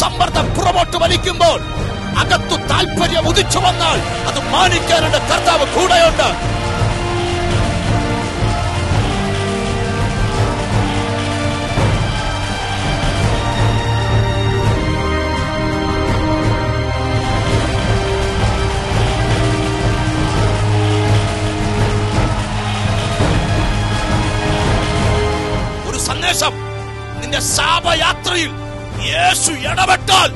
സമ്മർദ്ദം പുറമോട്ട് വലിക്കുമ്പോൾ, അകത്തു താല്പര്യം ഉദിച്ചു വന്നാൽ അത് മാനിക്കാനുള്ള കർത്താവ് കൂടെയുണ്ട്. ഒരു സന്ദേശം, നിന്റെ ശാപയാത്രയിൽ യേശു ഇടപെട്ടാൽ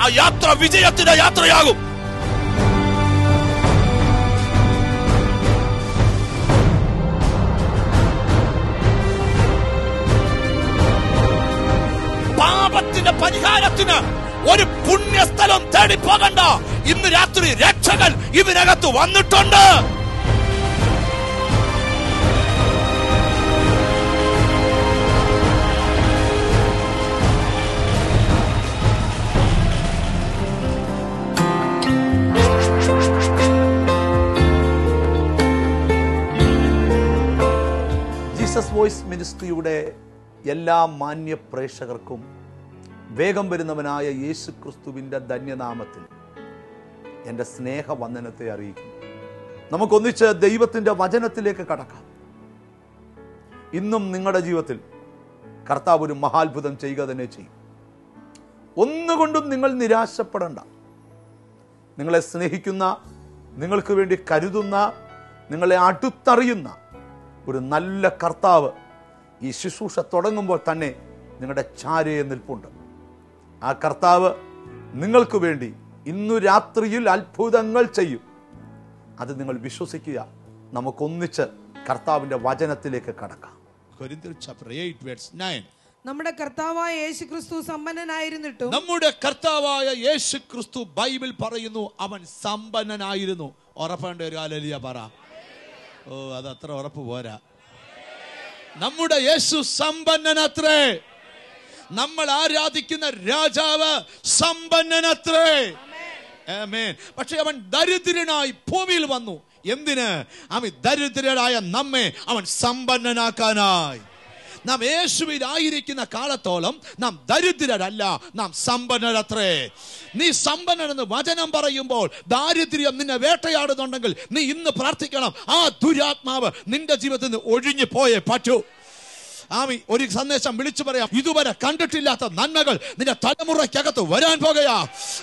ആ യാത്ര വിജയത്തിന്റെ യാത്രയാകും. പാപത്തിന്റെ പരിഹാരത്തിന് ഒരു പുണ്യസ്ഥലം തേടി പോകണ്ട. ഇന്ന് രാത്രി രക്ഷകൻ ഇതിനകത്ത് വന്നിട്ടുണ്ട്. ജീസസ് വോയിസ് മിനിസ്ട്രിയുടെ എല്ലാ മാന്യ പ്രേക്ഷകർക്കും വേഗം വരുന്നവനായ യേശു ക്രിസ്തുവിൻ്റെ ധന്യനാമത്തിൽ എൻ്റെ സ്നേഹവന്ദനത്തെ അറിയിക്കുന്നു. നമുക്കൊന്നിച്ച് ദൈവത്തിൻ്റെ വചനത്തിലേക്ക് കടക്കാം. ഇന്നും നിങ്ങളുടെ ജീവിതത്തിൽ കർത്താവ് ഒരു മഹാത്ഭുതം ചെയ്യുക തന്നെ ചെയ്യും. ഒന്നുകൊണ്ടും നിങ്ങൾ നിരാശപ്പെടണ്ട. നിങ്ങളെ സ്നേഹിക്കുന്ന, നിങ്ങൾക്ക് വേണ്ടി കരുതുന്ന, നിങ്ങളെ അടുത്തറിയുന്ന ഒരു നല്ല കർത്താവ് ഈ ശുശ്രൂഷ തുടങ്ങുമ്പോൾ തന്നെ നിങ്ങളുടെ ചാരയെ നിൽപ്പുണ്ട്. ആ കർത്താവ് നിങ്ങൾക്ക് വേണ്ടി ഇന്നു രാത്രിയിൽ അത്ഭുതങ്ങൾ ചെയ്യും. അത് നിങ്ങൾ വിശ്വസിക്കുക. നമുക്കൊന്നിച്ച് കർത്താവിന്റെ വചനത്തിലേക്ക് കടക്കാം. നമ്മുടെ കർത്താവായ യേശു ക്രിസ്തു സമ്പന്നനായിരുന്നിട്ടും, നമ്മുടെ കർത്താവായ യേശു ക്രിസ്തു ബൈബിൾ പറയുന്നു അവൻ സമ്പന്നനായിരുന്നു. ഉറപ്പേണ്ട ഒരു ഹല്ലേലൂയ പറ. ഓ, അത് അത്ര ഉറപ്പ് പോരാ. നമ്മുടെ യേശു സമ്പന്നനത്രേ. നമ്മൾ ആരാധിക്കുന്ന രാജാവ് സമ്പന്നനത്രേ. ആമേൻ. പക്ഷെ അവൻ ദരിദ്രനായി ഭൂമിയിൽ വന്നു. എന്തിന്? അവൻ ദരിദ്രരായ നമ്മെ അവൻ സമ്പന്നനാക്കാനായി. നാം യേശുവിൽ ആയിരിക്കുന്ന കാലത്തോളം നാം ദരിദ്രരല്ല, നാം സമ്പന്നരത്രേ. നീ സമ്പന്നനെന്ന് വചനം പറയുമ്പോൾ ദാരിദ്ര്യം നിന്നെ വേട്ടയാടുന്നുണ്ടെങ്കിൽ നീ ഇന്ന് പ്രാർത്ഥിക്കണം, ആ ദുരാത്മാവ് നിന്റെ ജീവിതത്തിൽ നിന്ന് ഒഴിഞ്ഞു പോയേ പറ്റൂ. ആമി, ഒരു സന്ദേശം വിളിച്ചു പറയാം. ഇതുവരെ കണ്ടിട്ടില്ലാത്ത നന്മകൾ നിന്റെ തലമുറയ്ക്കകത്ത് വരാൻ പോകുകയാ.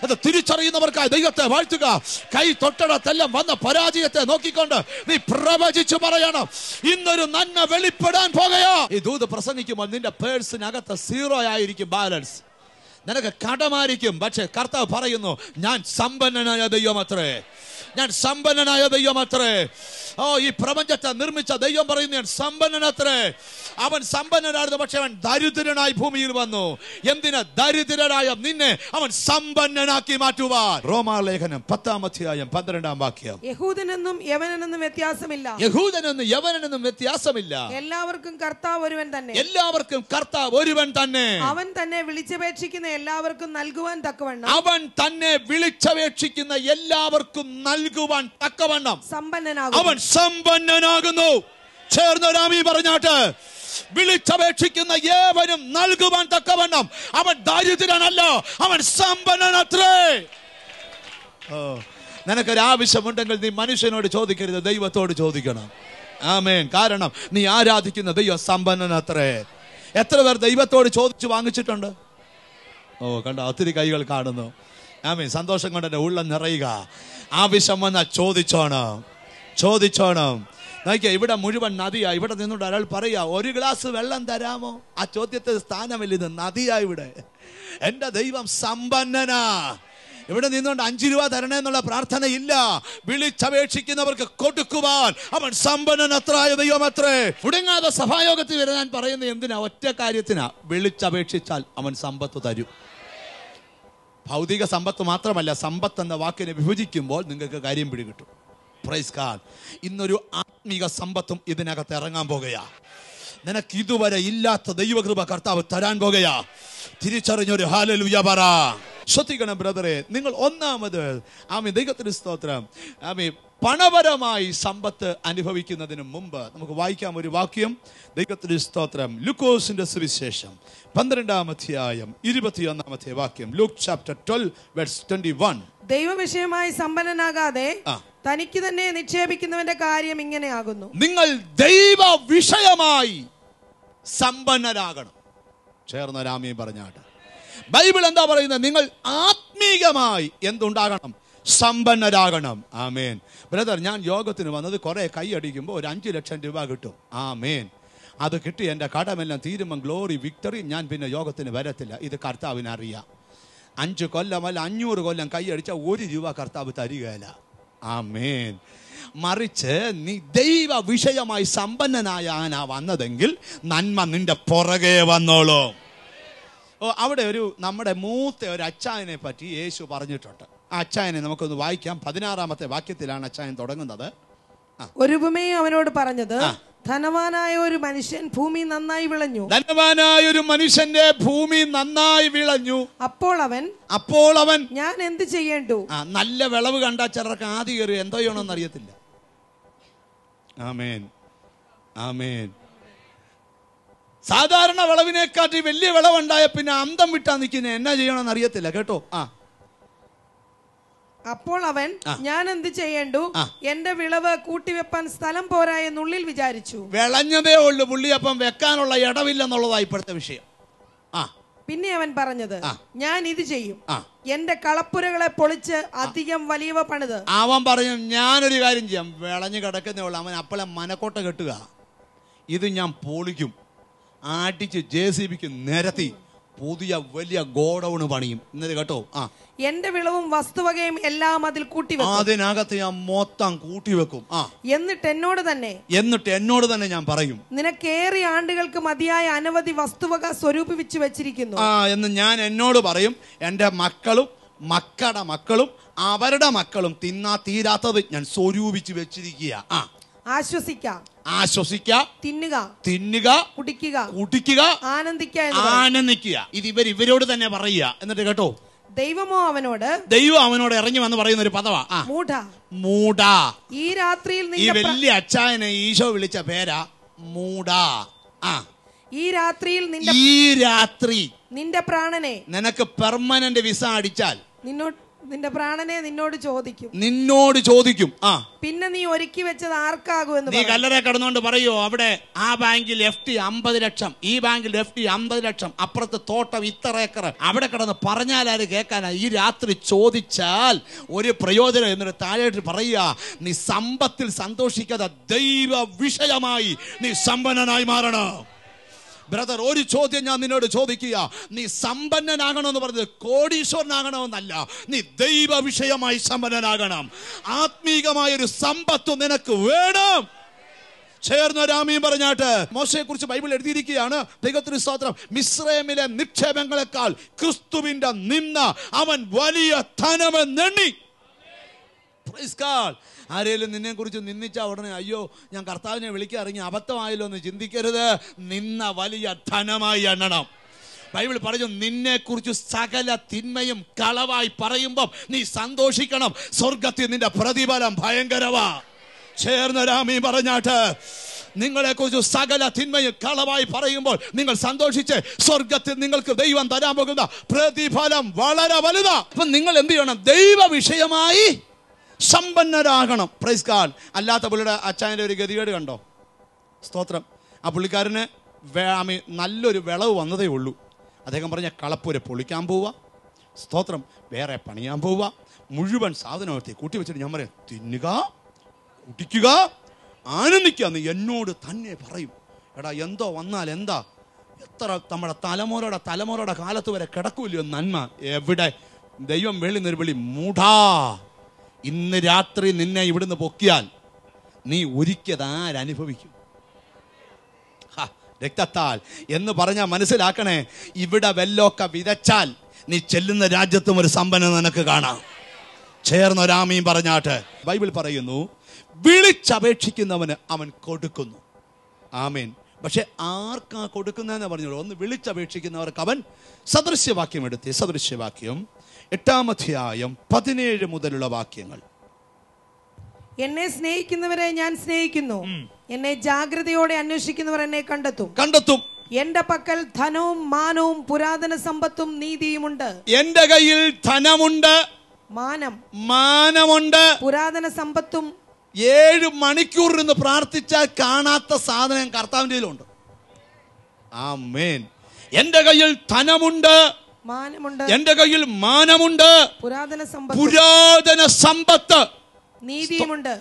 അത് തിരിച്ചറിയുന്നവർക്കായി ദൈവത്തെ വാഴ്ത്തുക. കൈ തൊട്ടടത്തെല്ലാം വന്ന പരാജയത്തെ നോക്കിക്കൊണ്ട് നീ പ്രവചിച്ചു പറയണം, ഇന്നൊരു നന്മ വെളിപ്പെടാൻ പോകുകയാ. ഈ ദൂത് പ്രസംഗിക്കുമ്പോൾ നിന്റെ പേഴ്സിനകത്ത് 0 ആയിരിക്കും ബാലൻസ്. നിനക്ക് കടമായിരിക്കും. പക്ഷെ കർത്താവ് പറയുന്നു, ഞാൻ സമ്പന്നനായ ദൈവമത്രേ, ഞാൻ സമ്പന്നനായ ദൈവമത്രേ. ഓ, ഈ പ്രപഞ്ചത്തെ നിർമ്മിച്ച ദൈവം പറയുന്നു, ഞാൻ സമ്പന്നനത്രേ. അവൻ സമ്പന്നനായിരുന്നു, പക്ഷെ അവൻ ദരിദ്രനായി ഭൂമിയിൽ വന്നു. എന്തിന്? ദരിദ്രരായ നിന്നെ അവൻ സമ്പന്നനാക്കി മാറ്റുവാൻ. റോമാലേഖനം 10-ാം അധ്യായം 12-ാം വാക്യം. യഹൂദനെന്നും യവനനെന്നും വ്യത്യാസമില്ല, യഹൂദനെന്നും യവനനെന്നും വ്യത്യാസമില്ല, എല്ലാവർക്കും കർത്താവ് ഒരുവൻ തന്നെ, എല്ലാവർക്കും കർത്താവ് ഒരുവൻ തന്നെ. അവൻ തന്നെ വിളിച്ചപേക്ഷിക്കുന്ന എല്ലാവർക്കും നൽകുവാൻ തക്കവണ്ണം, അവൻ തന്നെ വിളിച്ചപേക്ഷിക്കുന്ന എല്ലാവർക്കും നൽകുവാൻ തക്കവണ്ണം സമ്പന്നനാകുന്നു. അവൻ സമ്പന്നനാകുന്നു. ചേർന്നൊരാമി പറഞ്ഞാട്ട്. വിളിച്ചപേക്ഷിക്കുന്ന ഏവനും നൽകുവാൻ തക്കവണ്ണം അവൻ ദരിദ്രനല്ല, അവൻ സമ്പന്നനത്രേ. നിനക്കൊരാവശ്യമുണ്ടെങ്കിൽ നീ മനുഷ്യനോട് ചോദിക്കരുത്, ദൈവത്തോട് ചോദിക്കണം. ആമേൻ. കാരണം നീ ആരാധിക്കുന്ന ദൈവം സമ്പന്നനത്രേ. എത്ര പേർ ദൈവത്തോട് ചോദിച്ചു വാങ്ങിച്ചിട്ടുണ്ട്? ഓ, കണ്ട, ഒത്തിരി കൈകൾ കാണുന്നു. ആമേൻ. സന്തോഷം കൊണ്ട് എൻ്റെ ഉള്ളം നിറയുക. ആവശ്യം വന്നാൽ ചോദിച്ചോണം, ചോദിച്ചോണം. നോക്കിയാ, ഇവിടെ മുഴുവൻ നദിയാ. ഇവിടെ നിന്നുകൊണ്ട് ഒരാൾ പറയാ, 1 ഗ്ലാസ് വെള്ളം തരാമോ? ആ ചോദ്യത്തിന് സ്ഥാനമില്ല. ഇത് നദിയാ. ഇവിടെ എൻ്റെ ദൈവം സമ്പന്നനാ. ഇവിടെ നിന്നുകൊണ്ട് 5 രൂപ തരണേ എന്നുള്ള പ്രാർത്ഥന ഇല്ല. വിളിച്ചപേക്ഷിക്കുന്നവർക്ക് കൊടുക്കുവാൻ അവൻ സമ്പന്നനത്രായ ദൈവമത്രേ. മുടങ്ങാതെ സഭായോഗത്തിൽ വരാൻ പറയുന്നത് എന്തിനാ? ഒറ്റ കാര്യത്തിനാ. വിളിച്ചപേക്ഷിച്ചാൽ അവൻ സമ്പത്ത് തരും. ഭൗതിക സമ്പത്ത് മാത്രമല്ല, സമ്പത്ത് എന്ന വാക്കിനെ വിഭജിക്കുമ്പോൾ നിങ്ങൾക്ക് കാര്യം പിടികിട്ടും. Praise God. ഇന്നൊരു ആത്മീക സമ്പത്തും ഇതിനകത്ത് ഇറങ്ങാൻ പോകുകയാ. നിനക്ക് ഇതുവരെ ഇല്ലാത്ത ദൈവകൃപ കർത്താവ് തരാൻ പോകുകയാ. തിരിച്ചറിഞ്ഞൊരു ഹല്ലേലൂയ പറ. ശ്രദ്ധിക്കണം ബ്രദറെ, നിങ്ങൾ ഒന്നാമത് ദൈവത്തിന് സ്തോത്രം പണപരമായി സമ്പത്ത് അനുഭവിക്കുന്നതിന് മുമ്പ് നമുക്ക് വായിക്കാം ഒരു വാക്യം. ദൈവത്തിന് സ്തോത്രം. ലൂക്കോസിന്റെ സുവിശേഷം 12-ാം അധ്യായം 21-ാമത്തെ വാക്യം. Luke chapter 12 verse 21. ദൈവവിഷയമായി സമ്പന്നനാകാതെ തനിക്ക് തന്നെ നിക്ഷേപിക്കുന്നവന്റെ കാര്യം ഇങ്ങനെയാകുന്നു. നിങ്ങൾ ദൈവ വിഷയമായി സമ്പന്നരാകണം. ചേർന്നൊരാമയും പറഞ്ഞാട്ട് ബൈബിൾ എന്താ പറയുന്നത്? നിങ്ങൾ ആത്മീകമായി എന്തുണ്ടാകണം? സമ്പന്നരാകണം. ആമേൻ. ബ്രദർ, ഞാൻ യോഗത്തിന് വന്നത് കുറെ കൈയടിക്കുമ്പോൾ ഒരു 5 ലക്ഷം രൂപ കിട്ടും. ആമേൻ. അത് കിട്ടി എൻ്റെ കടമെല്ലാം തീരുമ്പം ഗ്ലോറി വിക്ടറി, ഞാൻ പിന്നെ യോഗത്തിന് വരത്തില്ല. ഇത് കർത്താവിന് അറിയാം. 5 കൊല്ലം അല്ല 500 കൊല്ലം കൈയടിച്ച 1 രൂപ കർത്താവ് തരികയില്ല. ആമേൻ. മറിച്ച് നീ ദൈവ വിഷയമായി സമ്പന്നനായാനാ വന്നതെങ്കിൽ നന്മ നിന്റെ പുറകെ വന്നോളൂ. അവിടെ നമ്മുടെ മൂത്ത ഒരു അച്ചായനെ പറ്റി യേശു പറഞ്ഞിട്ടുണ്ട്. ആ അച്ചായനെ നമുക്കൊന്ന് വായിക്കാം. 16-ാമത്തെ വാക്യത്തിലാണ് അച്ചായൻ തുടങ്ങുന്നത്. ഒരു ഉപമയും അവനോട് പറഞ്ഞത്, ധനവാനായ ഒരു മനുഷ്യൻ ഭൂമി നന്നായി വിളഞ്ഞു. ധനവാനായ ഒരു മനുഷ്യന്റെ ഭൂമി നന്നായി വിളഞ്ഞു. അപ്പോൾ അവൻ ഞാൻ എന്ത് ചെയ്യേണ്ടു? നല്ല വിളവ് കണ്ടാ ചിലർക്ക് ആദ്യം കയറി എന്തോ ചെയ്യണമെന്ന് അറിയത്തില്ല. ആമേൻ, ആമേൻ. സാധാരണ വിളവിനെക്കാട്ടി വലിയ വിളവുണ്ടായ പിന്നെ അന്തം വിട്ടാ നിൽക്കുന്ന എന്നാ ചെയ്യണമെന്ന് അറിയത്തില്ല. കേട്ടോ? അപ്പോൾ അവൻ ഞാൻ എന്ത് ചെയ്യേണ്ടു? എന്റെ വിളവ് കൂട്ടിവെപ്പാൻ സ്ഥലം പോരാ എന്നുള്ളിൽ വിചാരിച്ചു. വിളഞ്ഞതേ ഉള്ളു പുള്ളി, അപ്പം വെക്കാനുള്ള ഇടവില്ലെന്നുള്ളതാ ഇപ്പോഴത്തെ വിഷയം. പിന്നെ അവൻ പറഞ്ഞത്, ഞാൻ ഇത് ചെയ്യും, എന്റെ കളപ്പുരകളെ പൊളിച്ച് അധികം വലിയവ പണിത്. അവൻ പറഞ്ഞു, ഞാനൊരു കാര്യം ചെയ്യാം, വിളഞ്ഞു കിടക്കുന്നേ ഉള്ളു. അവൻ അപ്പളെ മനക്കോട്ട കെട്ടുക, ഇത് ഞാൻ പൊളിക്കും, ആട്ടിച്ച് JCBക്ക് നിരത്തി പുതിയ വലിയ ഗോഡൌൺ പണിയും. ഇന്നത് കേട്ടോ? എന്റെ വിളവും വസ്തുവകയും എല്ലാം അതിൽ കൂട്ടിവെക്കും. അതിനകത്ത് ഞാൻ മൊത്തം കൂട്ടിവെക്കും. എന്നിട്ട് എന്നോട് തന്നെ ഞാൻ പറയും, നിനക്കേറെ ആണ്ടുകൾക്ക് മതിയായ അനവധി വസ്തുവക സ്വരൂപിച്ചു വെച്ചിരിക്കുന്നു എന്ന് ഞാൻ എന്നോട് പറയും. എന്റെ മക്കളും മക്കളുടെ മക്കളും അവരുടെ മക്കളും തിന്നാ തീരാത്തത് ഞാൻ സ്വരൂപിച്ചു വെച്ചിരിക്കുക. ആശ്വസിക്കുക, തിന്നുക, കുടിക്കുക, ആനന്ദിക്കുക. ഇത് ഇവരോട് തന്നെ പറയുക. എന്നിട്ട് കേട്ടോ, ദൈവം അവനോട് ഇറങ്ങി വന്ന് പറയുന്ന ഒരു പദവാ മൂഢ. ഈ വലിയ അച്ചായനെ ഈശോ വിളിച്ച പേരാ മൂഢ. ഈ രാത്രി നിന്റെ പ്രാണനെ നിനക്ക് പെർമനന്റ് വിസ അടിച്ചാൽ നിന്റെ പ്രാണനെ നിന്നോട് ചോദിക്കും. പിന്നെ നീ ഒരുക്കി വെച്ചത് ആർക്കാകുമെന്ന് നീ കല്ലറ കടന്നുകൊണ്ട് പറയോ, അവിടെ ആ ബാങ്കിൽ FD 50 ലക്ഷം, ഈ ബാങ്കിൽ FD 50 ലക്ഷം, അപ്പുറത്ത് തോട്ടം ഇത്ര ഏക്കർ, അവിടെ കിടന്ന് പറഞ്ഞാൽ ആര് കേൾക്കാനാ? ഈ രാത്രി ചോദിച്ചാൽ ഒരു പ്രയോജനം. എന്നിട്ട് താഴേട്ട് പറയുക, നീ സമ്പത്തിൽ സന്തോഷിക്കാതെ ദൈവ വിഷയമായി നീ സമ്പന്നനായി മാറണം. ബ്രദർ, ഒരു ചോദ്യം ഞാൻ നിന്നോട് ചോദിക്കുക. നീ സമ്പന്നനാകണമെന്ന് പറഞ്ഞത് കോടീശ്വരനാകണമെന്നല്ല, നീ ദൈവ വിഷയമായി സമ്പന്നനാകണം. ആത്മീകമായൊരു സമ്പത്ത് നിനക്ക് വേണം. ചേർന്നൊരാമയും പറഞ്ഞാട്ട്. മോശയെ കുറിച്ച് ബൈബിൾ എഴുതിയിരിക്കുകയാണ്. ദൈവത്തിന് സ്തോത്രം. മിസ്രൈമിലെ നിക്ഷേപങ്ങളെക്കാൾ ക്രിസ്തുവിന്റെ നിന്ന അവൻ വലിയ ധനമെന്നെണ്ണി. ആരെങ്കിലും നിന്നെ കുറിച്ച് നിന്ദിച്ച ഉടനെ അയ്യോ ഞാൻ കർത്താവിനെ വിളിക്കാറിങ്ങി അബദ്ധമായല്ലോ എന്ന് ചിന്തിക്കരുത്. നിന്ന വലിയ ധനമായി എണ്ണണം. ബൈബിൾ പറഞ്ഞു, നിന്നെ കുറിച്ച് സകല തിന്മയും കളവായി പറയുമ്പോൾ നീ സന്തോഷിക്കണം. സ്വർഗത്തിൽ നിന്റെ പ്രതിഫലം ഭയങ്കരവാ. ചേർന്നൊരാമീ പറഞ്ഞാട്ട്. നിങ്ങളെ കുറിച്ച് സകല തിന്മയും കളവായി പറയുമ്പോൾ നിങ്ങൾ സന്തോഷിച്ച് സ്വർഗത്തിൽ നിങ്ങൾക്ക് ദൈവം തരാൻ പോകുന്ന പ്രതിഫലം വളരെ വലുതാ. അപ്പൊ നിങ്ങൾ എന്ത് ചെയ്യണം? ദൈവ വിഷയമായി സമ്പന്നരാകണം. Praise God. അല്ലാത്ത പുള്ളിയുടെ അച്ചായൻ്റെ ഒരു ഗതികേട് കണ്ടോ? സ്തോത്രം. ആ പുള്ളിക്കാരന് നല്ലൊരു വിളവ് വന്നതേ ഉള്ളൂ. അദ്ദേഹം പറഞ്ഞ കളപ്പുര പൊളിക്കാൻ പോവുക, സ്തോത്രം, വേറെ പണിയാൻ പോവുക, മുഴുവൻ സാധനത്തെ കൂട്ടി വെച്ചിട്ട് ഞാൻ പറയാം, തിന്നുക, കുടിക്കുക, ആനന്ദിക്കുക എന്ന് എന്നോട് തന്നെ പറയും. എടാ എന്തോ വന്നാൽ എന്താ, എത്ര നമ്മുടെ തലമുറയുടെ കാലത്ത് വരെ കിടക്കൂല്ലോ നന്മ. എവിടെ? ദൈവം വെളിന്നൊരു വിളി, മൂഢാ, ഇന്ന് രാത്രി നിന്നെ ഇവിടുന്ന് പൊക്കിയാൽ നീ ഒരിക്കത് ആരനുഭവിക്കും? രക്തത്താൽ എന്ന് പറഞ്ഞാൽ മനസ്സിലാക്കണേ, ഇവിടെ വെല്ലൊക്കെ വിതച്ചാൽ നീ ചെല്ലുന്ന രാജ്യത്തും ഒരു സമ്പന്ന നിനക്ക് കാണാം. ചേർന്നൊരാമീൻ പറഞ്ഞാട്ട്. ബൈബിൾ പറയുന്നു, വിളിച്ചപേക്ഷിക്കുന്നവന് അവൻ കൊടുക്കുന്നു. ആമേൻ. പക്ഷെ ആർക്കാ കൊടുക്കുന്നതെന്ന് പറഞ്ഞോളൂ. ഒന്ന് വിളിച്ചപേക്ഷിക്കുന്നവർക്ക് അവൻ. സദൃശ്യവാക്യം എടുത്തേ. സദൃശ്യവാക്യം 8-ാം അധ്യായം 17 മുതലുള്ള വാക്യങ്ങൾ. എന്നെ സ്നേഹിക്കുന്നവരെ ഞാൻ സ്നേഹിക്കുന്നു, എന്നെ ജാഗ്രതയോടെ അന്വേഷിക്കുന്നവർ എന്നെ കണ്ടെത്തും. എന്റെ പക്കൽ ധനവും മാനവും പുരാതന സമ്പത്തും നീതിയുമുണ്ട്. എന്റെ കയ്യിൽ ധനമുണ്ട്, മാനമുണ്ട്, പുരാതന സമ്പത്തും. 7 മണിക്കൂർ ഇരുന്ന് പ്രാർത്ഥിച്ചാൽ കാണാത്ത സാധനം കർത്താവിന്റെ കയ്യിലുണ്ട്. ആമേൻ. എന്റെ കയ്യിൽ ധനമുണ്ട്, മാനമുണ്ട്, എന്റെ കയ്യിൽ മാനമുണ്ട്, പുരാതന സമ്പത്ത്, നീതിയുമുണ്ട്.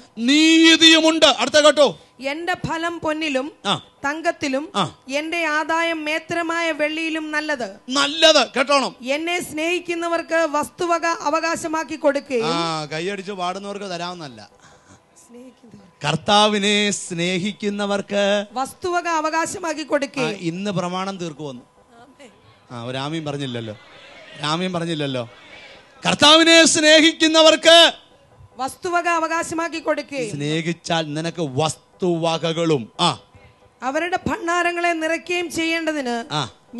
അടുത്ത കേട്ടോ. എന്റെ ഫലം പൊന്നിലും തങ്കത്തിലും എന്റെ ആദായം മേത്രമായ വെള്ളിയിലും നല്ലത്. കേട്ടോണം. എന്നെ സ്നേഹിക്കുന്നവർക്ക് വസ്തുവക അവകാശമാക്കി കൊടുക്കുകയും. കൈയടിച്ച് പാടുന്നവർക്ക് തരാമെന്നല്ല, കർത്താവിനെ സ്നേഹിക്കുന്നവർക്ക് വസ്തുവക അവകാശമാക്കി കൊടുക്കുകയും. ഇന്ന് പ്രമാണം തീർക്കുവന്നു. രാമീൻ പറഞ്ഞില്ലല്ലോ. കർത്താവിനെ സ്നേഹിക്കുന്നവർക്ക് വസ്തുവക അവകാശമാക്കി കൊടുക്കുകയും. സ്നേഹിച്ചാൽ നിനക്ക് വസ്തുവകകളും അവരുടെ ഭണ്ഡാരങ്ങളെ നിറയ്ക്കുകയും ചെയ്യേണ്ടതിന്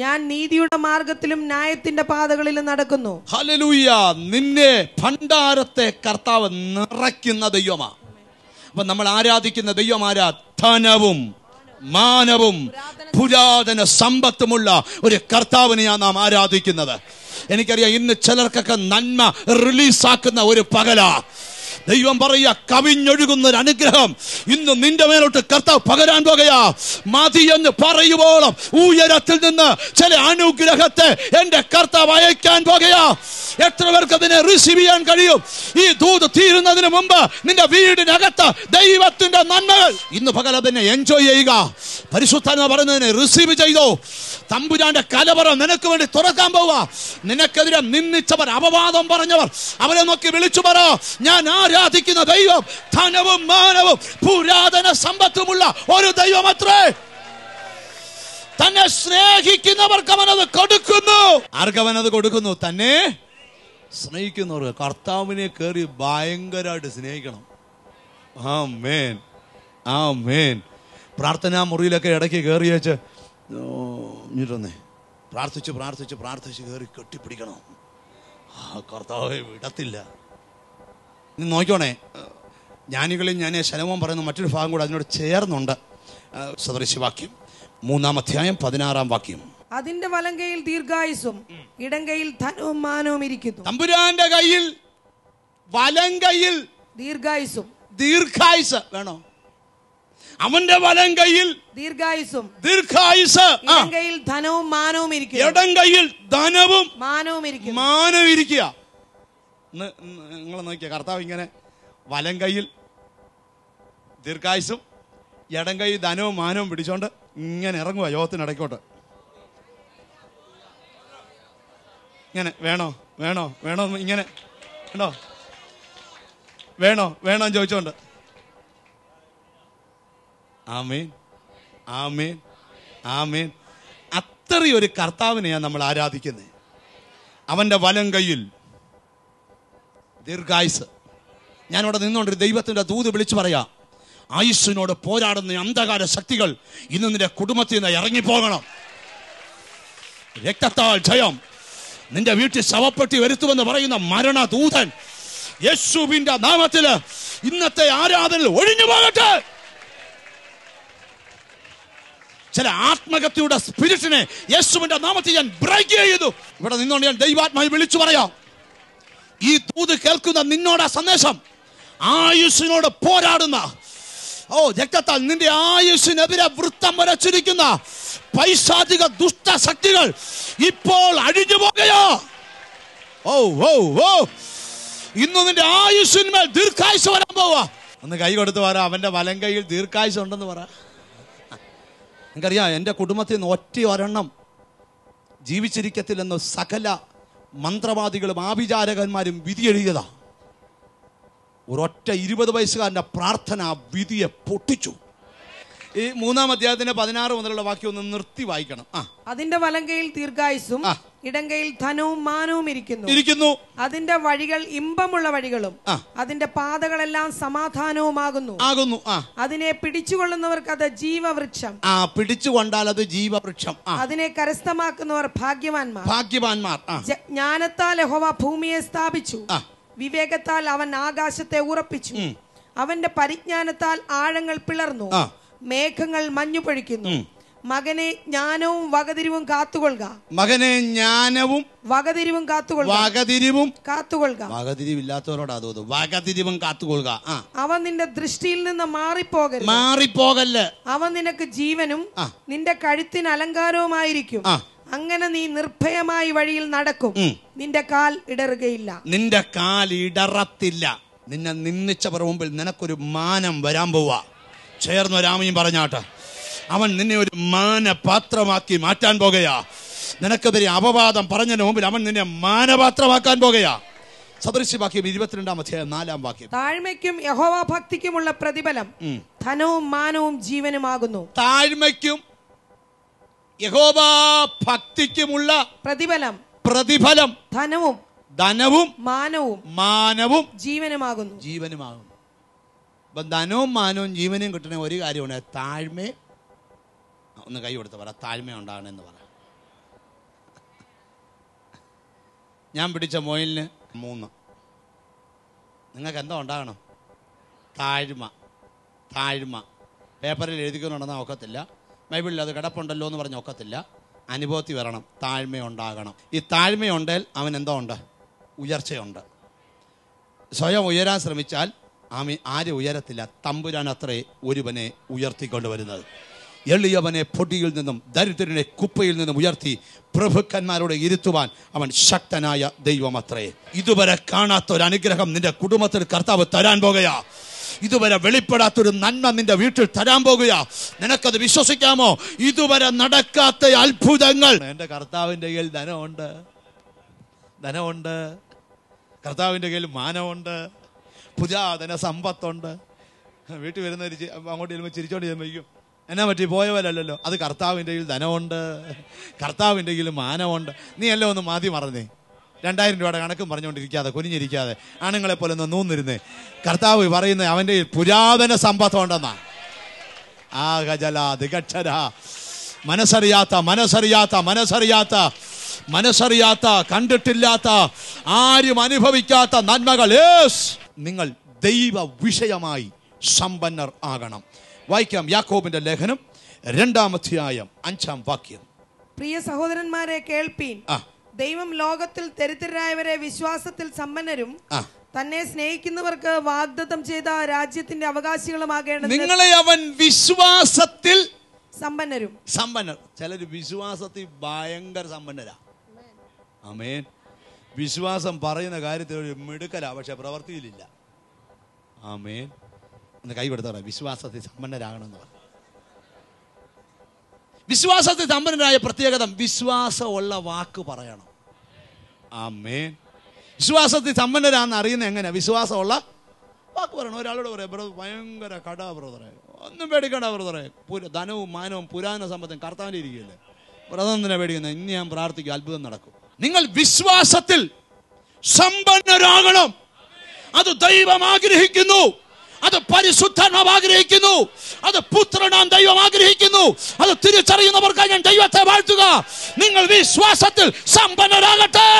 ഞാൻ നീതിയുടെ മാർഗത്തിലും ന്യായത്തിന്റെ പാതകളിലും നടക്കുന്നു. ഹല്ലേലൂയ. നിന്നെ ഭണ്ഡാരത്തെ കർത്താവ് നിറയ്ക്കുന്ന ദൈവമാ. അപ്പൊ നമ്മൾ ആരാധിക്കുന്ന ദൈവം ആരാ? ധനവും മാനവും പുരാതന സമ്പത്തുമുള്ള ഒരു കർത്താവിനെയാണ് നാം ആരാധിക്കുന്നത്. എനിക്കറിയാം ഇന്ന് ചിലർക്കൊക്കെ നന്മ റിലീസാക്കുന്ന ഒരു പകലാ. ദൈവം പറയുക, കവിഞ്ഞൊഴുകുന്ന ഒരു അനുഗ്രഹം ഇന്ന് നിന്റെ മേലോട്ട് കർത്താവ് പകരാൻ പോകുകയാ. മതി എന്ന് പറയുവോളം ഉയരത്തിൽ നിന്ന് ചില അനുഗ്രഹത്തെ എന്റെ കർത്താവ് അയക്കാൻ പോകുകയാ. എത്ര പേർക്ക് അതിനെ റിസീവ് ചെയ്യാൻ കഴിയും? ഈ ദൂത് തീരുന്നതിന് മുമ്പ് നിന്റെ വീടിനകത്ത് ദൈവത്തിന്റെ നന്മകൾ ഇന്ന് പകൽ അതിനെ എൻജോയ് ചെയ്യുക. പരിശുദ്ധാത്മാ പറയുന്നതിനെ റിസീവ് ചെയ്തോ. തമ്പുരാന്റെ കലവറ നിനക്ക് വേണ്ടി തുറക്കാൻ പോവുക. നിനക്കെതിരെ നിന്ദിച്ചവർ, അപവാദം പറഞ്ഞവർ, അവരെ നോക്കി വിളിച്ചു പറ, ഞാൻ ആരാധിക്കുന്ന ദൈവം ധനവും മാനവും പുരാതന സമ്പത്തുമുള്ള ഒരു ദൈവമത്രേ. തന്നെ സ്നേഹിക്കുന്നവർക്ക് അവനത് കൊടുക്കുന്നു. ആർക്കവനത് കൊടുക്കുന്നു? തന്നെ സ്നേഹിക്കുന്നവർക്ക്. കർത്താവിനെ കയറി ഭയങ്കരമായിട്ട് സ്നേഹിക്കണം. ആമേൻ, ആമേൻ. പ്രാർത്ഥനാ മുറിയിലൊക്കെ ഇടയ്ക്ക് കയറി വെച്ച് ഇഞ്ഞിട്ടൊന്നേ പ്രാർത്ഥിച്ച് കയറി കെട്ടിപ്പിടിക്കണം. കർത്താവെ വിടത്തില്ല. നീ നോക്കിക്കോണേ, ജ്ഞാനികളിൽ ഞാൻ ശലോമോൻ പറയുന്ന മറ്റൊരു ഭാഗം കൂടെ അതിനോട് ചേർന്നുണ്ട്. സദൃശവാക്യം 3-ാം അധ്യായം 16-ാം വാക്യം. അതിന്റെ വലങ്കയിൽ ദീർഘായുസും ഇടങ്കയിൽ ധനവും മാനവും ഇരിക്കുന്നു. തമ്പുരാന്റെ കയ്യിൽ വലങ്കയിൽ ദീർഘായുസ് വേണോ? അവന്റെ വലം കയ്യിൽ ദീർഘായുസ്, ഇടങ്കയിൽ ധനവും മാനവും ഇരിക്കുന്നു. ഇടങ്കയിൽ ധനവും മാനവും ഇരിക്കുക. നിങ്ങൾ നോക്കിയ കർത്താവ് ഇങ്ങനെ വലം കയ്യിൽ ദീർഘായുസും ഇടം കയ്യിൽ ധനവും മാനവും പിടിച്ചോണ്ട് ഇങ്ങനെ ഇറങ്ങുക യോഗത്തിനിടയ്ക്കോട്ട്. ഇങ്ങനെ വേണോ ഇങ്ങനെ വേണോ ചോദിച്ചോണ്ട്. ആമേൻ, ആമേൻ, ആമേൻ. അത്രയും ഒരു കർത്താവിനെയാണ് നമ്മൾ ആരാധിക്കുന്നത്. അവന്റെ വലം കയ്യിൽ ദീർഘായുസ്. ഞാനിവിടെ നിന്നുകൊണ്ട് ദൈവത്തിന്റെ ദൂത് വിളിച്ചു പറയാം, ആയുസ്സിനോട് പോരാടുന്ന അന്ധകാര ശക്തികൾ ഇന്ന് നിന്റെ കുടുംബത്തിൽ നിന്ന് ഇറങ്ങിപ്പോകണം. രക്തത്താൽ ജയം. നിന്റെ വീട്ടിൽ ശവപ്പെട്ടി വരുത്തുമെന്ന് പറയുന്ന മരണദൂതൻ യേശുവിന്റെ നാമത്തില് ഇന്നത്തെ ആരാധനയിൽ ഒഴിഞ്ഞു പോകട്ടെ. ചില ആത്മഹത്യയുടെ സ്പിരിറ്റിനെ യേശുവിന്റെ നാമത്തിൽ ഞാൻ ബ്രേക്ക് ചെയ്യുന്നു. ഇവിടെ നിന്നുകൊണ്ട് ഞാൻ ദൈവാത്മാവിൽ വിളിച്ചു പറയാം, ഈ ദൂത് കേൾക്കുന്ന നിന്നോട് സന്ദേശം, ആയുസ്സിനോട് പോരാടുന്ന, രക്തത്താൽ നിന്റെ ആയുസ്സിനെതിരെ വൃത്തം വരച്ചിരിക്കുന്ന പൈശാചിക ദുഷ്ടശക്തികൾ ഇപ്പോൾ അഴിഞ്ഞു പോകുകയോ. ഇന്ന് നിന്റെ ആയുസ്സിന്മേൽ ദീർഘായുസ് വരാൻ പോവാ. ഒന്ന് കൈ കൊടുത്ത് പറ, അവന്റെ വലം കൈയിൽ ദീർഘായുസ് ഉണ്ടെന്ന് പറ. എനിക്കറിയാം, എൻ്റെ കുടുംബത്തിൽ നിന്ന് ഒറ്റ ഒരെണ്ണം ജീവിച്ചിരിക്കത്തില്ലെന്ന് സകല മന്ത്രവാദികളും ആഭിചാരകന്മാരും വിധി എഴുതിയതാ. ഒരൊറ്റ 20 വയസ്സുകാരൻ്റെ പ്രാർത്ഥന വിധിയെ പൊട്ടിച്ചു. ഈ 3-ാം അധ്യായത്തിന്റെ 16 മുതലുള്ള വാക്യം ഒന്ന് നിർത്തി വായിക്കണം. അതിന്റെ വലങ്കയിൽ ദീർഘായുസും ഇടങ്കയിൽ ധനവും മാനവും ഇരിക്കുന്നു. അതിന്റെ വഴികൾ ഇമ്പമുള്ള വഴികളും അതിന്റെ പാതകളെല്ലാം സമാധാനവുമാകുന്നു. അതിനെ പിടിച്ചുകൊള്ളുന്നവർക്ക് അത് ജീവവൃക്ഷം. പിടിച്ചുകൊണ്ടാൽ അത് ജീവവൃക്ഷം. അതിനെ കരസ്ഥമാക്കുന്നവർ ഭാഗ്യവാന്മാർ. ജ്ഞാനത്താൽ യഹോവ ഭൂമിയെ സ്ഥാപിച്ചു, വിവേകത്താൽ അവൻ ആകാശത്തെ ഉറപ്പിച്ചു. അവന്റെ പരിജ്ഞാനത്താൽ ആഴങ്ങൾ പിളർന്നു, മേഘങ്ങൾ മഞ്ഞു പൊഴിക്കുന്നു. മകനെ ജ്ഞാനവും വകതിരിവും കാത്തുകൊള്ളുക. വകതിരിവില്ലാത്തവരോടാ തോന്നുന്നു. വകതിരിവും കാത്തുകൊള്ളുക. അവൻ നിന്റെ ദൃഷ്ടിയിൽ നിന്ന് മാറിപ്പോകല്ല. അവൻ നിനക്ക് ജീവനും നിന്റെ കഴുത്തിന് അലങ്കാരവുമായിരിക്കും. അങ്ങനെ നീ നിർഭയമായി വഴിയിൽ നടക്കും, നിന്റെ കാൽ ഇടറുകയില്ല. നിന്റെ കാൽ ഇടറത്തില്ല. നിന്നെ നിന്ദിച്ചവർ മുമ്പിൽ നിനക്കൊരു മാനം വരാൻ പോവാ. ചേർന്നൊരാമയും പറഞ്ഞാട്ടെ. അവൻ നിന്നെ ഒരു മാനപാത്രമാക്കി മാറ്റാൻ പോകുകയാ. നിനക്കെതിരെ അപവാദം പറഞ്ഞതിന് മുമ്പിൽ അവൻ നിന്നെ മാനപാത്രമാക്കാൻ പോകുകയാ. സദൃശ്യവാക്യം 22-4 താഴ്മയ്ക്കും യഹോവ ഭക്തിക്കുമുള്ള പ്രതിഫലം ധനവും മാനവും ജീവനുമാകുന്നു. താഴ്മയ്ക്കും യഹോവ ഭക്തിക്കുമുള്ള പ്രതിഫലം ധനവും മാനവും ജീവനുമാകുന്നു. അപ്പൊ ധനവും മാനവും ജീവനും കിട്ടണ ഒരു കാര്യമാണ് താഴ്മ. ഒന്ന് കൈ കൊടുത്ത് പറ, താഴ്മ ഉണ്ടാകണമെന്ന് പറ. ഞാൻ പിടിച്ച മൊയിലിന് 3. നിങ്ങൾക്ക് എന്താ ഉണ്ടാകണം? താഴ്മ. പേപ്പറിൽ എഴുതിക്കൊണ്ടുണ്ടെന്നാൽ ഒക്കത്തില്ല. ബൈബിളിൽ അത് കിടപ്പുണ്ടല്ലോ എന്ന് പറഞ്ഞ് ഒക്കത്തില്ല. അനുഭവത്തിൽ വരണം. താഴ്മയുണ്ടാകണം. ഈ താഴ്മയുണ്ടെങ്കിൽ അവൻ എന്തോ ഉണ്ട്? ഉയർച്ചയുണ്ട്. സ്വയം ഉയരാൻ ശ്രമിച്ചാൽ ആരും ഉയരത്തില്ല. തമ്പുരാൻ അത്രേ ഒരുവനെ ഉയർത്തിക്കൊണ്ടുവരുന്നത്. എളിയവനെ പൊടിയിൽ നിന്നും ദരിദ്രനെ കുപ്പയിൽ നിന്നും ഉയർത്തി പ്രഭുക്കന്മാരോട് ഇരുത്തുവാൻ അവൻ ശക്തനായ ദൈവം അത്രേ. ഇതുവരെ കാണാത്തൊരു അനുഗ്രഹം നിന്റെ കുടുംബത്തിൽ കർത്താവ് തരാൻ പോകുകയാ. ഇതുവരെ വെളിപ്പെടാത്തൊരു നന്മ നിന്റെ വീട്ടിൽ തരാൻ പോകുകയാ. നിനക്കത് വിശ്വസിക്കാമോ? ഇതുവരെ നടക്കാത്ത അത്ഭുതങ്ങൾ. എന്റെ കർത്താവിന്റെ കയ്യിൽ ധനമുണ്ട്. കർത്താവിന്റെ കയ്യിൽ മാനമുണ്ട്. പുരാതന സമ്പത്തുണ്ട്. വീട്ടിൽ വരുന്നവർ അങ്ങോട്ട് ചെല്ലുമ്പോൾ ചിരിച്ചോണ്ട് ചെല്ലുമ്പോഴേക്കും എന്നാ പറ്റി പോയവരല്ലോ. അത് കർത്താവിൻ്റെ കയ്യിൽ ധനമുണ്ട്, കർത്താവിൻ്റെ കയ്യിൽ മാനമുണ്ട്. നീ എല്ലാം ഒന്ന് മാതി മറന്നേ. 2000 രൂപയുടെ കണക്കും പറഞ്ഞുകൊണ്ടിരിക്കാതെ കുനിഞ്ഞിരിക്കാതെ ആണുങ്ങളെ പോലെ ഒന്ന് നൂന്നിരുന്നേ. കർത്താവ് പറയുന്നത് അവൻ്റെ പുരാതന സമ്പത്തുണ്ടെന്നാ. മനസ്സറിയാത്ത കണ്ടിട്ടില്ലാത്ത ആരും അനുഭവിക്കാത്ത നന്മകൾ. നിങ്ങൾ ദൈവ വിഷയമായി സമ്പന്നർ ആകണം. വായിക്കാം യാക്കോബിന്റെ ലേഖനം 2-ാം അധ്യായം 5-ാം വാക്യം. പ്രിയ സഹോദരന്മാരെ കേൾപ്പീൻ. ദൈവം ലോകത്തിൽ ദരിദ്രരായവരെ വിശ്വാസത്തിൽ സമ്പന്നരും തന്നെ സ്നേഹിക്കുന്നവർക്ക് വാഗ്ദത്തം ചെയ്ത രാജ്യത്തിന്റെ അവകാശികളുമാകേണ്ടത്. നിങ്ങളെ അവൻ വിശ്വാസത്തിൽ സമ്പന്നർ. ചിലർ വിശ്വാസത്തിൽ ഭയങ്കര സമ്പന്നരാ. ആമേൻ. വിശ്വാസം പറയുന്ന കാര്യത്തിൽ ഒരു മിടുക്കലാ, പക്ഷെ പ്രവൃത്തിയിലില്ല. ആമേൻ. ഒന്ന് കൈ കൊടുത്ത പറയാം, വിശ്വാസത്തിൽ സമ്പന്നരാകണമെന്ന് പറഞ്ഞു. വിശ്വാസത്തിൽ സമ്പന്നരായ പ്രത്യേകത വിശ്വാസമുള്ള വാക്ക് പറയണം. ആമേൻ. വിശ്വാസത്തിൽ സമ്പന്നരാന്ന് അറിയുന്നത് എങ്ങനെയാ? വിശ്വാസമുള്ള വാക്ക് പറയണം. ഒരാളോട് പറയാം, ബ്രദർ ഭയങ്കര കടാ ബ്രദറെ, ഒന്നും പേടിക്കണ്ട ബ്രദറെ, ധനവും മാനവും പുരാതന സമ്പത്തും കർത്താവിൻ്റെ ഇരിക്കുകയല്ലേ, ബ്രദർ എന്തിനാ പേടിക്കുന്നത്? ഇനി ഞാൻ പ്രാർത്ഥിക്കും, അത്ഭുതം നടക്കും. നിങ്ങൾ വിശ്വാസത്തിൽ സമ്പന്നരാകണം. അത് ദൈവം ആഗ്രഹിക്കുന്നു, അത് പരിശുദ്ധാത്മാവ് ആഗ്രഹിക്കുന്നു, അത് പുത്രനാം ദൈവം ആഗ്രഹിക്കുന്നു. അത് തിരിച്ചറിയുന്നവർക്കായി ഞാൻ ദൈവത്തെ വാഴ്ത്തുക. നിങ്ങൾ വിശ്വാസത്തിൽ സമ്പന്നരാകട്ടെ.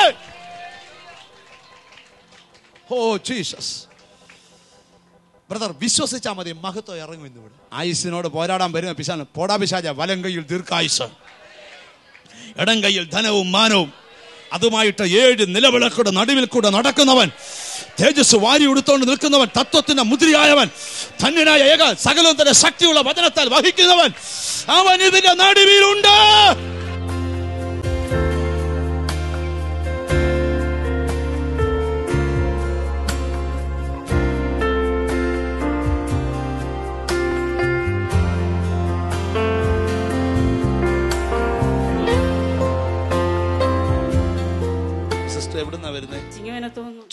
Oh Jesus. ബ്രദർ വിശ്വസിച്ചാൽ മതി, മഹത്വം ഇറങ്ങും. ഇന്നിവിടെ ആയുസിനോട് പോരാടാൻ വരുന്ന പിശാച്, പോടാ പിശാച, വലം കൈയിൽ ദീർഘായുസ്, ഇടം കൈയിൽ ധനവും മാനവും, അതുമായിട്ട് 7 നിലവിളക്കുടെ നടുവിൽ കൂടെ നടക്കുന്നവൻ, തേജസ് വാരി ഉടുത്തോണ്ട് നിൽക്കുന്നവൻ, തത്വത്തിന്റെ മുദ്രയായവൻ, ധന്യനായ ഏക സകലവും തന്നെ ശക്തിയുള്ള വചനത്താൽ വഹിക്കുന്നവൻ, അവൻ ഇതിന്റെ നടുവിലുണ്ട്. എവിടുന്നാ വരുന്നത്?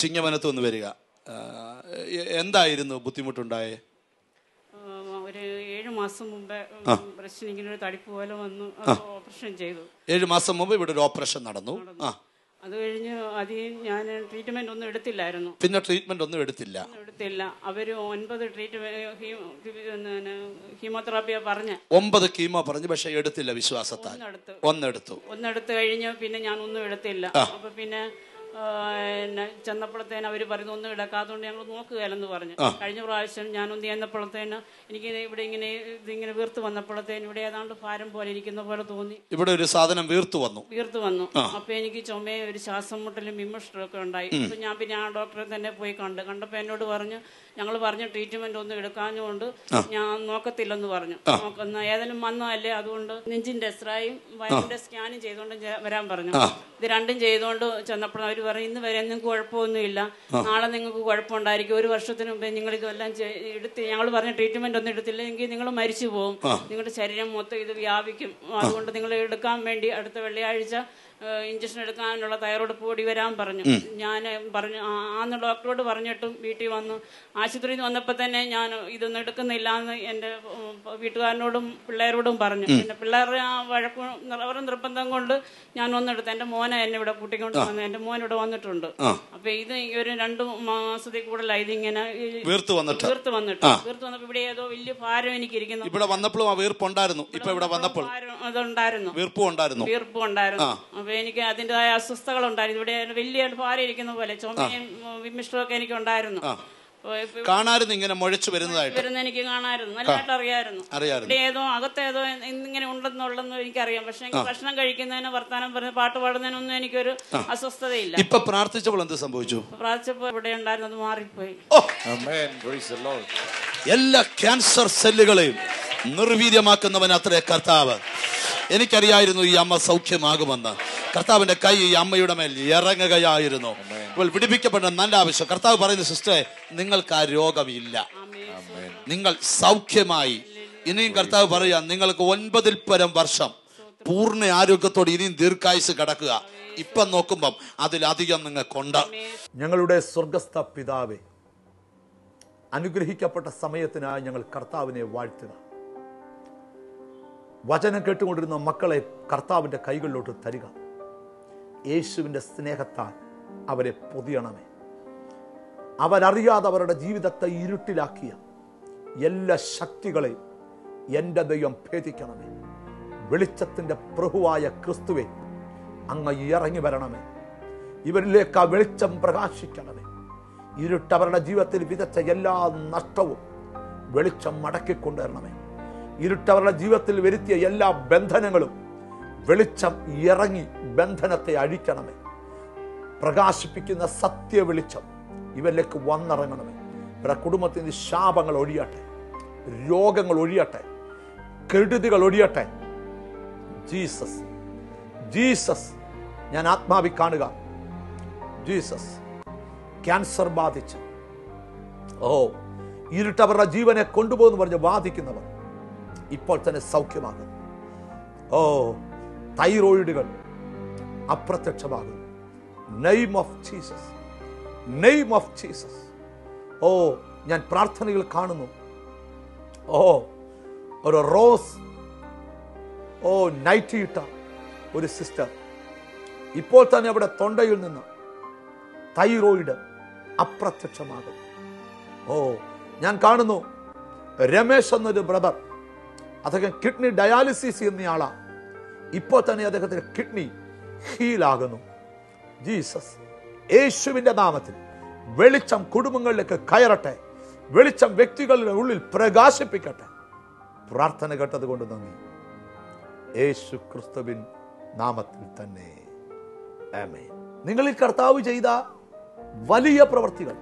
ചിങ്ങവനത്തു നിന്ന് വരിക. എന്തായിരുന്നു ബുദ്ധിമുട്ടുണ്ടായേ? ഒരു 7 മാസം മുമ്പേ ബ്രസ്റ്റിന് ഇങ്ങനെ ഒരു തടിപ്പ് പോലെ വന്നു, ഓപ്പറേഷൻ ചെയ്തു. 7 മാസം മുമ്പ് ഇവിടെ ഒരു ഓപ്പറേഷൻ നടന്നു. അത് കഴിഞ്ഞ് അധികം ഞാൻ ട്രീറ്റ്മെന്റ് ഒന്നും എടുത്തില്ലായിരുന്നു. പിന്നെ ട്രീറ്റ്മെന്റ് ഒന്നും എടുത്തില്ല. അവര് 9 കീമോതെറാപ്പിയാ പറഞ്ഞ 9 കീമോ പറഞ്ഞു, പക്ഷെ എടുത്തില്ല. വിശ്വാസത്താൽ ഒന്നെടുത്തു കഴിഞ്ഞ് പിന്നെ ഞാൻ ഒന്നും എടുത്തില്ല. അപ്പൊ പിന്നെ ചെന്നപ്പോഴത്തേന് അവര് പറയുന്നു ഒന്നും എടുക്കാത്തതുകൊണ്ട് ഞങ്ങൾ നോക്കുകയല്ലെന്ന് പറഞ്ഞു. കഴിഞ്ഞ പ്രാവശ്യം ഞാനൊന്ന് ചെന്നപ്പോഴത്തേന് എനിക്ക് ഇവിടെ ഇതിങ്ങനെ വീർത്ത് വന്നപ്പോഴത്തേന് ഇവിടെ ഏതാണ്ട് ഭാരം പോലെ ഇരിക്കുന്ന പോലെ തോന്നി. ഇവിടെ ഒരു സാധനം വീർത്തു വന്നു. അപ്പൊ എനിക്ക് ചുമയും ഒരു ശ്വാസം മുട്ടലും വിമർശനമൊക്കെ ഉണ്ടായി. അപ്പൊ ഞാൻ പിന്നെ ആ ഡോക്ടറെ തന്നെ പോയി കണ്ടപ്പോ എന്നോട് പറഞ്ഞു, ഞങ്ങൾ പറഞ്ഞ ട്രീറ്റ്മെന്റ് ഒന്നും എടുക്കാഞ്ഞുകൊണ്ട് ഞാൻ നോക്കത്തില്ലെന്ന് പറഞ്ഞു. ഏതായാലും വന്നതല്ലേ, അതുകൊണ്ട് നെഞ്ചിന്റെ എക്സ്റേയും വയറിന്റെ സ്കാനും ചെയ്തുകൊണ്ട് വരാൻ പറഞ്ഞു. ഇത് രണ്ടും ചെയ്തുകൊണ്ട് ചെന്നപ്പോൾ അവർ പറഞ്ഞു, ഇന്ന് വരെ നിങ്ങൾക്ക് കുഴപ്പമൊന്നുമില്ല, നാളെ നിങ്ങൾക്ക് കുഴപ്പമുണ്ടായിരിക്കും. 1 വർഷത്തിന് മുമ്പേ നിങ്ങൾ ഇതെല്ലാം എടുത്ത് ഞങ്ങൾ പറഞ്ഞ ട്രീറ്റ്മെന്റ് ഒന്നും എടുത്തില്ല എങ്കിൽ നിങ്ങൾ മരിച്ചു പോകും, നിങ്ങളുടെ ശരീരം മൊത്തം ഇത് വ്യാപിക്കും. അതുകൊണ്ട് നിങ്ങൾ എടുക്കാൻ വേണ്ടി അടുത്ത വെള്ളിയാഴ്ച ഇഞ്ചക്ഷൻ എടുക്കാനുള്ള തയ്യാറെടുപ്പ് കൂടി വരാൻ പറഞ്ഞു. ഞാൻ പറഞ്ഞു ആന്ന് ഡോക്ടറോട് പറഞ്ഞിട്ടും വീട്ടിൽ വന്നു. ആശുപത്രിയിൽ നിന്ന് വന്നപ്പോൾ തന്നെ ഞാൻ ഇതൊന്നും എടുക്കുന്നില്ല എന്ന് എൻ്റെ വീട്ടുകാരനോടും പിള്ളേരോടും പറഞ്ഞു. പിന്നെ പിള്ളേരുടെ ആ അവരുടെ നിർബന്ധം കൊണ്ട് ഞാൻ ഒന്നെടുത്തു. എൻ്റെ മോനെ എന്നെ ഇവിടെ കൂട്ടിക്കൊണ്ട് വന്നു. എൻ്റെ മോൻ ഇവിടെ വന്നിട്ടുണ്ട്. അപ്പൊ ഇത് ഒരു 2 മാസത്തിൽ കൂടുതലായി ഇതിങ്ങനെ വീർത്ത് വന്നിട്ട് ഇവിടെ ഏതോ വലിയ ഭാരം എനിക്ക് ഇരിക്കുന്നു. ഇവിടെ വന്നപ്പോഴും വീർപ്പുണ്ടായിരുന്നു. അതുണ്ടായിരുന്നു, വീർപ്പുണ്ടായിരുന്നു. അപ്പൊ എനിക്ക് അതിൻ്റെതായ അസ്വസ്ഥകൾ ഉണ്ടായിരുന്നു. ഇവിടെ വലിയ ഭാരം ഇരിക്കുന്ന പോലെ ചുമയും വിമിഷ്ടമൊക്കെ എനിക്ക് ഉണ്ടായിരുന്നു. കാണായിരുന്നു, ഇങ്ങനെ മുഴച്ചു വരുന്നതായിട്ട് എനിക്ക് കാണായിരുന്നു, നല്ലതായിട്ട് അറിയായിരുന്നു. ഇവിടെ ഏതോ അകത്തേതോ ഇങ്ങനെ ഉണ്ടെന്നുള്ളതെന്ന് എനിക്കറിയാം. പക്ഷെ എനിക്ക് ഭക്ഷണം കഴിക്കുന്നതിന്, വർത്താനം പറഞ്ഞ് പാട്ട് പാടുന്നതിനൊന്നും എനിക്കൊരു അസ്വസ്ഥതയില്ല. ഇപ്പൊ പ്രാർത്ഥിച്ചപ്പോൾ എന്ത് സംഭവിച്ചു? പ്രാർത്ഥിച്ചപ്പോൾ ഇവിടെ ഉണ്ടായിരുന്നത് മാറിപ്പോയി. എല്ലാ ക്യാൻസർ സെല്ലുകളെയും നിർവീര്യമാക്കുന്നവൻ അത്രേ കർത്താവ്. എനിക്കറിയായിരുന്നു ഈ അമ്മ സൗഖ്യമാകുമെന്ന്. കർത്താവിന്റെ കൈ ഈ അമ്മയുടെ മേൽ ഇറങ്ങുകയായിരുന്നു. ഇപ്പോൾ വിടിപ്പിക്കപ്പെട്ട നല്ല ആവശ്യം. കർത്താവ് പറയുന്ന സിസ്റ്ററെ, നിങ്ങൾക്ക് ആ രോഗമില്ല, നിങ്ങൾ സൗഖ്യമായി. ഇനിയും കർത്താവ് പറയാം, നിങ്ങൾക്ക് 9 പരം വർഷം പൂർണ്ണ ആരോഗ്യത്തോടെ ഇനിയും ദീർഘായുസ് കിടക്കുക. ഇപ്പം നോക്കുമ്പം അതിലധികം നിങ്ങൾക്കുണ്ട്. ഞങ്ങളുടെ സ്വർഗസ്ഥ പിതാവേ, അനുഗ്രഹിക്കപ്പെട്ട സമയത്തിനായി ഞങ്ങൾ കർത്താവിനെ വാഴ്ത്തുക. വചനം കേട്ടുകൊണ്ടിരുന്ന മക്കളെ കർത്താവിൻ്റെ കൈകളിലോട്ട് തരിക. യേശുവിൻ്റെ സ്നേഹത്താൽ അവരെ പൊതിയണമേ. അവരറിയാതെ അവരുടെ ജീവിതത്തെ ഇരുട്ടിലാക്കിയ എല്ലാ ശക്തികളെയും എൻ്റെ ദൈവം ഭേദിക്കണമേ. വെളിച്ചത്തിൻ്റെ പ്രഭുവായ ക്രിസ്തുവെ, അങ്ങ് ഇറങ്ങി വരണമേ. ഇവരിലേക്ക് ആ വെളിച്ചം പ്രകാശിക്കണമേ. ഇരുട്ടവരുടെ ജീവിതത്തിൽ വിതച്ച എല്ലാ നഷ്ടവും വെളിച്ചം മടക്കിക്കൊണ്ടുവരണമേ. ഇരുട്ടവരുടെ ജീവിതത്തിൽ വരുത്തിയ എല്ലാ ബന്ധനങ്ങളും വെളിച്ചം ഇറങ്ങി ബന്ധനത്തെ അഴിക്കണമേ. പ്രകാശിപ്പിക്കുന്ന സത്യ വെളിച്ചം ഇവരിലേക്ക് വന്നിറങ്ങണമേ. ഇവരുടെ കുടുംബത്തിന് ശാപങ്ങൾ ഒഴിയട്ടെ, രോഗങ്ങൾ ഒഴിയട്ടെ, കെടുതികൾ ഒഴിയട്ടെ. ജീസസ്, ജീസസ്, ഞാൻ ആത്മാവി കാണുക. ജീസസ്, ക്യാൻസർ ബാധിച്ച് ഇരുട്ടവരുടെ ജീവനെ കൊണ്ടുപോകുന്നു പറഞ്ഞ് വാദിക്കുന്നവർ ഇപ്പോൾ തന്നെ സൗഖ്യമാകുന്നു. തൈറോയിഡുകൾ അപ്രത്യക്ഷമാകുന്നു. Name of Jesus, name of Jesus. ഞാൻ പ്രാർത്ഥനകൾ കാണുന്നു. ഒരു റോസ് നൈറ്റി ഇട്ട ഒരു സിസ്റ്റർ ഇപ്പോൾ തന്നെ അവിടെ തൊണ്ടയിൽ നിന്ന് തൈറോയിഡ് അപ്രത്യക്ഷമാകുന്നു. ഞാൻ കാണുന്നു രമേശ് എന്നൊരു ബ്രദർ, അദ്ദേഹം കിഡ്നി ഡയാലിസിസ് എന്നയാളാ. ഇപ്പോൾ തന്നെ അദ്ദേഹത്തിന് കിഡ്നി ഹീലാകുന്നു. ജീസസ്, യേശുവിന്റെ നാമത്തിൽ വെളിച്ചം കുടുംബങ്ങളിലേക്ക് കയറട്ടെ. വെളിച്ചം വ്യക്തികളുടെ ഉള്ളിൽ പ്രകാശിപ്പിക്കട്ടെ. പ്രാർത്ഥന കേട്ടത് കൊണ്ട് നന്ദി. യേശു ക്രിസ്തുവിൻ നാമത്തിൽ തന്നെ ആമേൻ. നിങ്ങളിൽ കർത്താവ് ചെയ്ത വലിയ പ്രവൃത്തികൾ,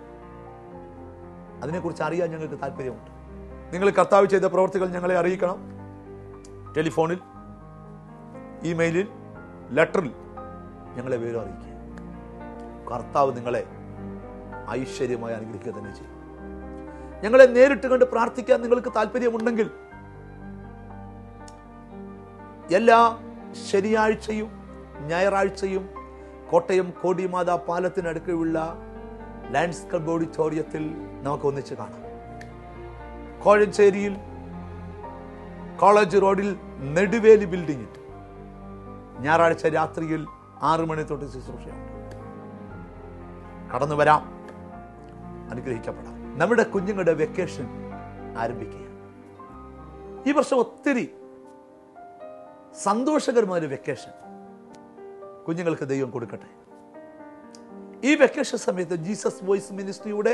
അതിനെക്കുറിച്ച് അറിയാൻ ഞങ്ങൾക്ക് താല്പര്യമുണ്ട്. നിങ്ങൾ കർത്താവ് ചെയ്ത പ്രവൃത്തികൾ ഞങ്ങളെ അറിയിക്കണം. ടെലിഫോണിൽ, ഇമെയിലിൽ, ലെറ്ററിൽ ഞങ്ങളെ വിവരം അറിയിക്കുക. കർത്താവ് നിങ്ങളെ ഐശ്വര്യമായി അനുഗ്രഹിക്കുക തന്നെ ചെയ്യും. ഞങ്ങളെ നേരിട്ട് കണ്ട് പ്രാർത്ഥിക്കാൻ നിങ്ങൾക്ക് താല്പര്യമുണ്ടെങ്കിൽ എല്ലാ ശനിയാഴ്ചയും ഞായറാഴ്ചയും കോട്ടയം കോടിമാതാ പാലത്തിനടുക്കുള്ള ലയൺസ് ക്ലബ് ഓഡിറ്റോറിയത്തിൽ നമുക്ക് ഒന്നിച്ച് കാണാം. കോഴഞ്ചേരിയിൽ കോളേജ് റോഡിൽ നെടുവേലി ബിൽഡിംഗിൽ ഞായറാഴ്ച രാത്രിയിൽ 6 മണി തൊട്ട് ശുശ്രൂഷയുണ്ട്. കടന്നു വരാം, അനുഗ്രഹിക്കപ്പെടാം. നമ്മുടെ കുഞ്ഞുങ്ങളുടെ വെക്കേഷൻ ആരംഭിക്കുക. ഈ വർഷം ഒത്തിരി സന്തോഷകരമായ വെക്കേഷൻ കുഞ്ഞുങ്ങൾക്ക് ദൈവം കൊടുക്കട്ടെ. ഈ വെക്കേഷൻ സമയത്ത് ജീസസ് വോയിസ് മിനിസ്ട്രിയുടെ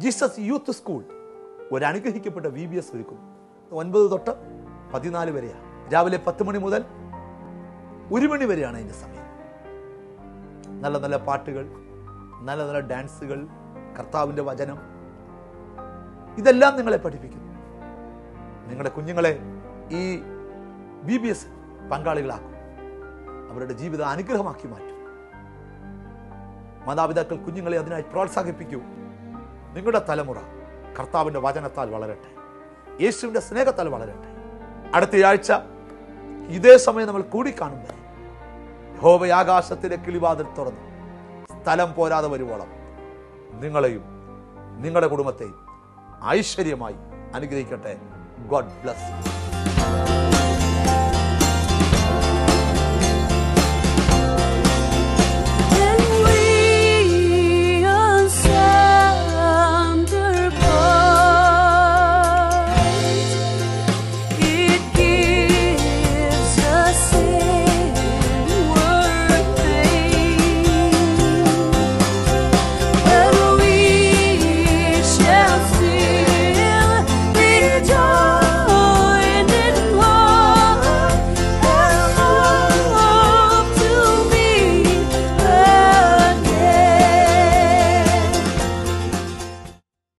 ജീസസ് യൂത്ത് സ്കൂൾ ഒരു അനുഗ്രഹിക്കപ്പെട്ട VBS ഒരുക്കുന്നു. 9 തൊട്ട് 14 വരെയാണ്. രാവിലെ 10 മണി മുതൽ 1 മണി വരെയാണ് അതിന്റെ സമയം. നല്ല നല്ല പാട്ടുകൾ, നല്ല നല്ല ഡാൻസുകൾ, കർത്താവിന്റെ വചനം, ഇതെല്ലാം നിങ്ങളെ പഠിപ്പിക്കുന്നു. നിങ്ങളുടെ കുഞ്ഞുങ്ങളെ ഈ VBS പങ്കാളികളാക്കും. അവരുടെ ജീവിതം അനുഗ്രഹമാക്കി മാറ്റും. മാതാപിതാക്കൾ കുഞ്ഞുങ്ങളെ അതിനായി പ്രോത്സാഹിപ്പിക്കൂ. നിങ്ങളുടെ തലമുറ കർത്താവിന്റെ വചനത്താൽ വളരട്ടെ, യേശുവിന്റെ സ്നേഹത്താൽ വളരട്ടെ. അടുത്തയാഴ്ച ഇതേ സമയം നമ്മൾ കൂടിക്കാണുമ്പോൾ യഹോവ ആകാശത്തിലെ കിളിവാതിൽ തുറന്ന് സ്ഥലം പോരാതെ വരുവോളം നിങ്ങളെയും നിങ്ങളുടെ കുടുംബത്തെയും ഐശ്വര്യമായി അനുഗ്രഹിക്കട്ടെ. God bless.